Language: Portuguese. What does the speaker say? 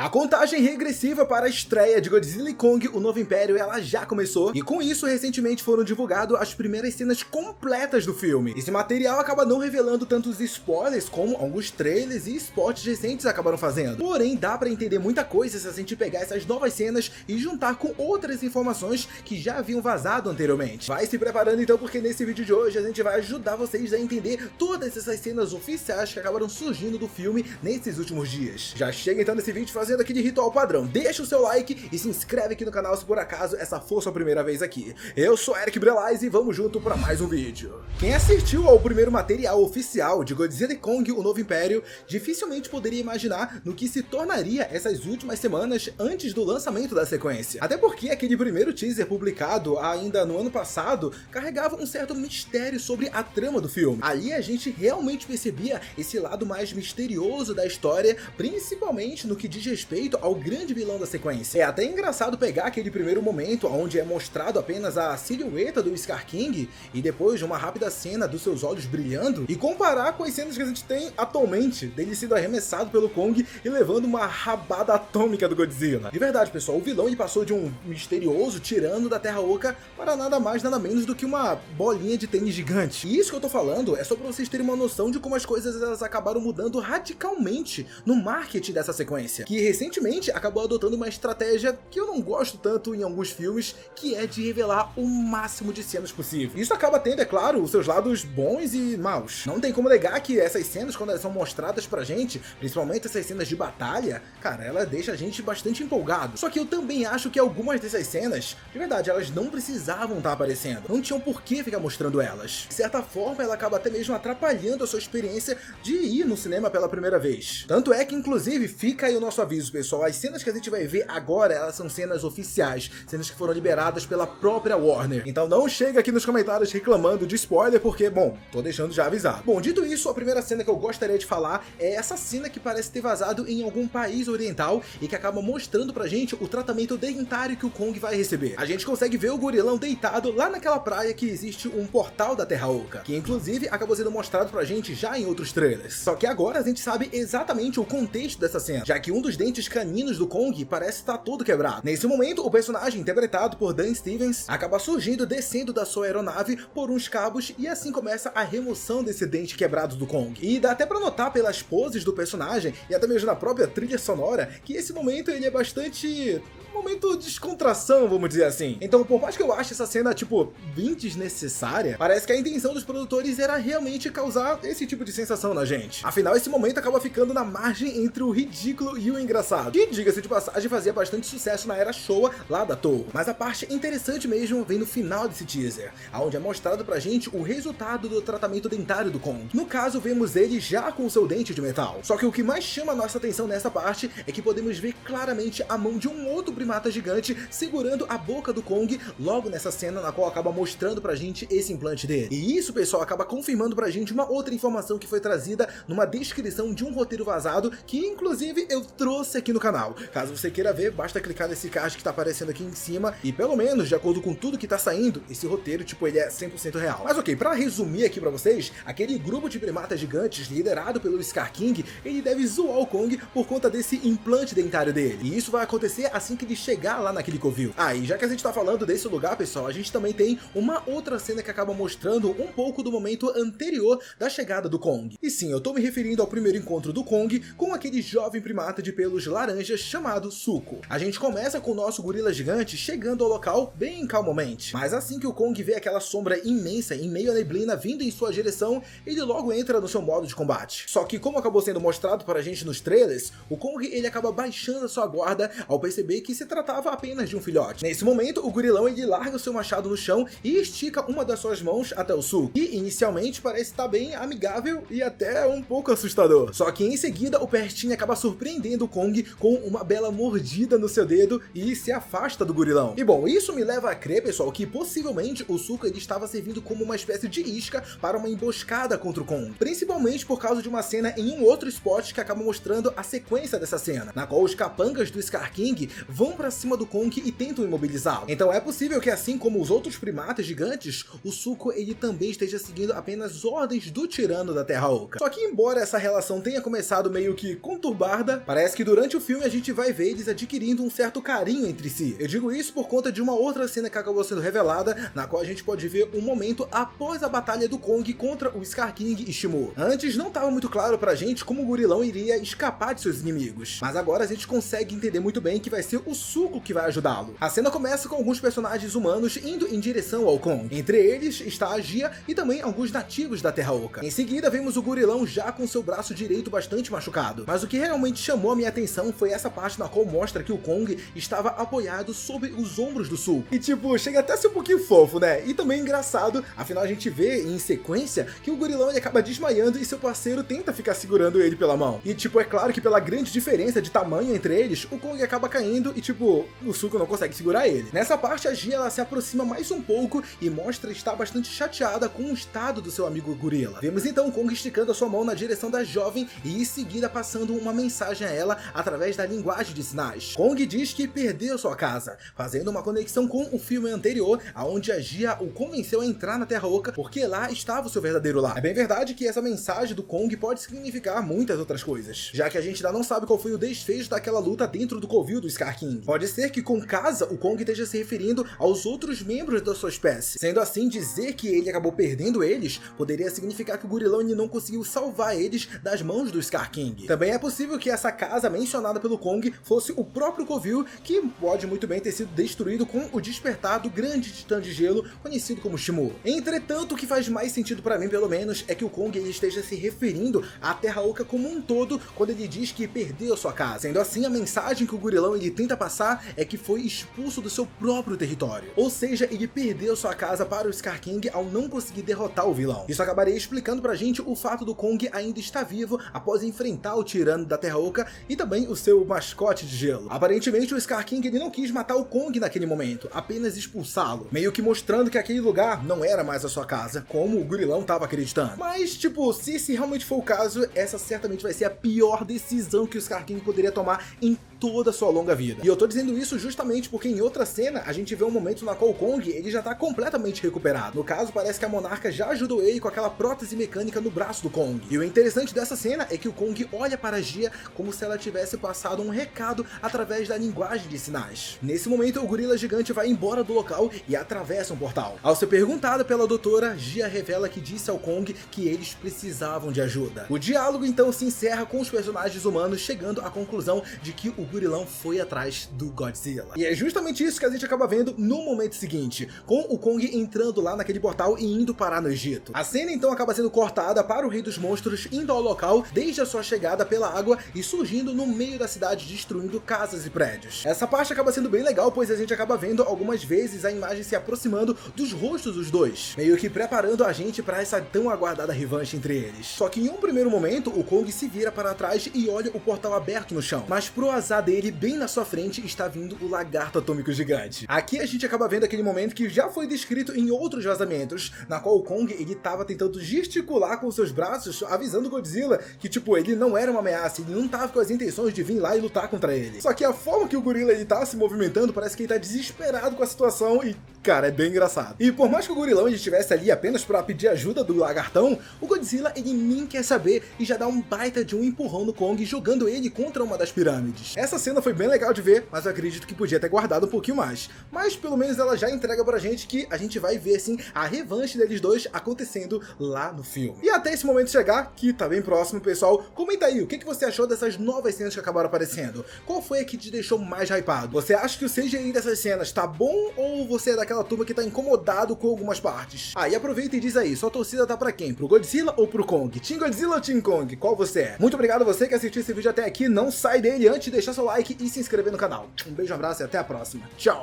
A contagem regressiva para a estreia de Godzilla e Kong, o Novo Império, ela já começou, e com isso recentemente foram divulgadas as primeiras cenas completas do filme. Esse material acaba não revelando tantos spoilers como alguns trailers e spots recentes acabaram fazendo. Porém, dá pra entender muita coisa se a gente pegar essas novas cenas e juntar com outras informações que já haviam vazado anteriormente. Vai se preparando então, porque nesse vídeo de hoje a gente vai ajudar vocês a entender todas essas cenas oficiais que acabaram surgindo do filme nesses últimos dias. Já chega então nesse vídeo fazendo aqui de ritual padrão, deixa o seu like e se inscreve aqui no canal se por acaso essa for sua primeira vez aqui. Eu sou Eric Brelais e vamos junto para mais um vídeo. Quem assistiu ao primeiro material oficial de Godzilla e Kong, o Novo Império, dificilmente poderia imaginar no que se tornaria essas últimas semanas antes do lançamento da sequência. Até porque aquele primeiro teaser publicado ainda no ano passado carregava um certo mistério sobre a trama do filme. Ali a gente realmente percebia esse lado mais misterioso da história, principalmente no que diz respeito ao grande vilão da sequência. É até engraçado pegar aquele primeiro momento onde é mostrado apenas a silhueta do Scar King e depois de uma rápida cena dos seus olhos brilhando e comparar com as cenas que a gente tem atualmente dele sendo arremessado pelo Kong e levando uma rabada atômica do Godzilla. De verdade, pessoal, o vilão ele passou de um misterioso tirano da Terra Oca para nada mais nada menos do que uma bolinha de tênis gigante. E isso que eu tô falando é só pra vocês terem uma noção de como as coisas elas acabaram mudando radicalmente no marketing dessa sequência, que recentemente acabou adotando uma estratégia que eu não gosto tanto em alguns filmes, que é de revelar o máximo de cenas possível. Isso acaba tendo, é claro, os seus lados bons e maus. Não tem como negar que essas cenas, quando elas são mostradas pra gente, principalmente essas cenas de batalha, cara, ela deixa a gente bastante empolgado. Só que eu também acho que algumas dessas cenas, de verdade, elas não precisavam estar aparecendo. Não tinham por que ficar mostrando elas. De certa forma, ela acaba até mesmo atrapalhando a sua experiência de ir no cinema pela primeira vez. Tanto é que, inclusive, fica aí o nosso aviso, pessoal. As cenas que a gente vai ver agora, elas são cenas oficiais, cenas que foram liberadas pela própria Warner. Então não chega aqui nos comentários reclamando de spoiler, porque, bom, tô deixando já avisado. Bom, dito isso, a primeira cena que eu gostaria de falar é essa cena que parece ter vazado em algum país oriental e que acaba mostrando pra gente o tratamento dentário que o Kong vai receber. A gente consegue ver o gorilão deitado lá naquela praia que existe um portal da Terra Oca, que inclusive acabou sendo mostrado pra gente já em outros trailers. Só que agora a gente sabe exatamente o contexto dessa cena, já que um dos dentes caninos do Kong parece estar todo quebrado. Nesse momento, o personagem interpretado por Dan Stevens acaba surgindo descendo da sua aeronave por uns cabos e assim começa a remoção desse dente quebrado do Kong. E dá até pra notar pelas poses do personagem e até mesmo na própria trilha sonora que esse momento ele é bastante momento de descontração, vamos dizer assim. Então, por mais que eu ache essa cena, tipo, bem desnecessária, parece que a intenção dos produtores era realmente causar esse tipo de sensação na gente. Afinal, esse momento acaba ficando na margem entre o ridículo e o engraçado, que, diga-se de passagem, fazia bastante sucesso na era Showa lá da Toho. Mas a parte interessante mesmo vem no final desse teaser, onde é mostrado pra gente o resultado do tratamento dentário do Kong. No caso, vemos ele já com o seu dente de metal. Só que o que mais chama a nossa atenção nessa parte é que podemos ver claramente a mão de um outro primata gigante segurando a boca do Kong logo nessa cena na qual acaba mostrando pra gente esse implante dele. E isso, pessoal, acaba confirmando pra gente uma outra informação que foi trazida numa descrição de um roteiro vazado que inclusive eu trouxe aqui no canal. Caso você queira ver, basta clicar nesse card que tá aparecendo aqui em cima e pelo menos, de acordo com tudo que tá saindo, esse roteiro, tipo, ele é 100% real. Mas ok, pra resumir aqui pra vocês, aquele grupo de primatas gigantes liderado pelo Scar King, ele deve zoar o Kong por conta desse implante dentário dele. E isso vai acontecer assim que ele chegar lá naquele covil. E já que a gente tá falando desse lugar, pessoal, a gente também tem uma outra cena que acaba mostrando um pouco do momento anterior da chegada do Kong. E sim, eu tô me referindo ao primeiro encontro do Kong com aquele jovem primata de pelos laranjas chamado Suco. A gente começa com o nosso gorila gigante chegando ao local bem calmamente, mas assim que o Kong vê aquela sombra imensa em meio à neblina vindo em sua direção, ele logo entra no seu modo de combate. Só que, como acabou sendo mostrado para a gente nos trailers, o Kong ele acaba baixando a sua guarda ao perceber que se tratava apenas de um filhote. Nesse momento, o gorilão ele larga o seu machado no chão e estica uma das suas mãos até o Suco, que inicialmente parece estar bem amigável e até um pouco assustador. Só que em seguida o Pestinho acaba surpreendendo o Kong com uma bela mordida no seu dedo e se afasta do gorilão. E bom, isso me leva a crer, pessoal, que possivelmente o Suco ele estava servindo como uma espécie de isca para uma emboscada contra o Kong, principalmente por causa de uma cena em um outro spot que acaba mostrando a sequência dessa cena, na qual os capangas do Scar King vão pra cima do Kong e tentam imobilizá-lo. Então é possível que, assim como os outros primatas gigantes, o Suco ele também esteja seguindo apenas ordens do tirano da Terra Oca. Só que embora essa relação tenha começado meio que conturbada, parece que durante o filme a gente vai ver eles adquirindo um certo carinho entre si. Eu digo isso por conta de uma outra cena que acabou sendo revelada, na qual a gente pode ver um momento após a batalha do Kong contra o Scar King e Shimo. Antes não estava muito claro pra gente como o gorilão iria escapar de seus inimigos, mas agora a gente consegue entender muito bem que vai ser o Zuko que vai ajudá-lo. A cena começa com alguns personagens humanos indo em direção ao Kong. Entre eles está a Gia e também alguns nativos da Terra Oca. Em seguida vemos o gorilão já com seu braço direito bastante machucado, mas o que realmente chamou a minha atenção foi essa parte na qual mostra que o Kong estava apoiado sobre os ombros do Zuko. E tipo, chega até a ser um pouquinho fofo, né? E também engraçado, afinal a gente vê em sequência que o gorilão ele acaba desmaiando e seu parceiro tenta ficar segurando ele pela mão. E tipo, é claro que pela grande diferença de tamanho entre eles, o Kong acaba caindo e tipo, o Zuko não consegue segurar ele. Nessa parte a Gia ela se aproxima mais um pouco e mostra estar bastante chateada com o estado do seu amigo gorila. Vemos então o Kong esticando a sua mão na direção da jovem e em seguida passando uma mensagem a ela através da linguagem de sinais. Kong diz que perdeu sua casa, fazendo uma conexão com o filme anterior, onde a Gia o convenceu a entrar na Terra Oca porque lá estava o seu verdadeiro lar. É bem verdade que essa mensagem do Kong pode significar muitas outras coisas, já que a gente ainda não sabe qual foi o desfecho daquela luta dentro do covil do Scar King. Pode ser que com casa o Kong esteja se referindo aos outros membros da sua espécie. Sendo assim, dizer que ele acabou perdendo eles poderia significar que o gorilão não conseguiu salvar eles das mãos do Scar King. Também é possível que essa casa mencionada pelo Kong fosse o próprio covil, que pode muito bem ter sido destruído com o despertar do grande titã de gelo conhecido como Shimo. Entretanto, o que faz mais sentido para mim, pelo menos, é que o Kong ele esteja se referindo à Terra Oca como um todo quando ele diz que perdeu sua casa. Sendo assim, a mensagem que o gorilão ele tenta passar é que foi expulso do seu próprio território. Ou seja, ele perdeu sua casa para o Scar King ao não conseguir derrotar o vilão. Isso acabaria explicando pra gente o fato do Kong ainda estar vivo após enfrentar o tirano da Terra Oca e também o seu mascote de gelo. Aparentemente o Scar King ele não quis matar o Kong naquele momento, apenas expulsá-lo, meio que mostrando que aquele lugar não era mais a sua casa, como o gorilão estava acreditando. Mas tipo, se esse realmente for o caso, essa certamente vai ser a pior decisão que o Scar King poderia tomar em toda a sua longa vida. E eu tô dizendo isso justamente porque em outra cena a gente vê um momento na qual o Kong ele já tá completamente recuperado. No caso, parece que a Monarca já ajudou ele com aquela prótese mecânica no braço do Kong. E o interessante dessa cena é que o Kong olha para a Gia como se ela tivesse passado um recado através da linguagem de sinais. Nesse momento, o gorila gigante vai embora do local e atravessa um portal. Ao ser perguntada pela doutora, Gia revela que disse ao Kong que eles precisavam de ajuda. O diálogo então se encerra com os personagens humanos chegando à conclusão de que o gorilão foi atrás do Godzilla. E é justamente isso que a gente acaba vendo no momento seguinte, com o Kong entrando lá naquele portal e indo parar no Egito. A cena então acaba sendo cortada para o Rei dos Monstros indo ao local desde a sua chegada pela água e surgindo no meio da cidade destruindo casas e prédios. Essa parte acaba sendo bem legal, pois a gente acaba vendo algumas vezes a imagem se aproximando dos rostos dos dois, meio que preparando a gente para essa tão aguardada revanche entre eles. Só que em um primeiro momento o Kong se vira para trás e olha o portal aberto no chão, mas pro azar dele, bem na sua frente está vindo o lagarto atômico gigante. Aqui a gente acaba vendo aquele momento que já foi descrito em outros vazamentos, na qual o Kong ele tava tentando gesticular com seus braços, avisando o Godzilla que tipo, ele não era uma ameaça, ele não tava com as intenções de vir lá e lutar contra ele. Só que a forma que o gorila ele tá se movimentando, parece que ele tá desesperado com a situação e, cara, é bem engraçado. E por mais que o gorilão ele estivesse ali apenas pra pedir ajuda do lagartão, o Godzilla ele nem quer saber e já dá um baita de um empurrão no Kong, jogando ele contra uma das pirâmides. Essa cena foi bem legal de ver, mas eu acredito que podia ter guardado um pouquinho mais. Mas pelo menos ela já entrega pra gente que a gente vai ver assim a revanche deles dois acontecendo lá no filme. E até esse momento chegar, que tá bem próximo, pessoal, comenta aí o que você achou dessas novas cenas que acabaram aparecendo. Qual foi a que te deixou mais hypado? Você acha que o CGI dessas cenas tá bom ou você é daquela turma que tá incomodado com algumas partes? Ah, e aproveita e diz aí, sua torcida tá pra quem? Pro Godzilla ou pro Kong? Team Godzilla ou Team Kong? Qual você é? Muito obrigado a você que assistiu esse vídeo até aqui, não sai dele antes de deixar seu like e se inscrever no canal. Um beijo, um abraço e até a próxima. Tchau!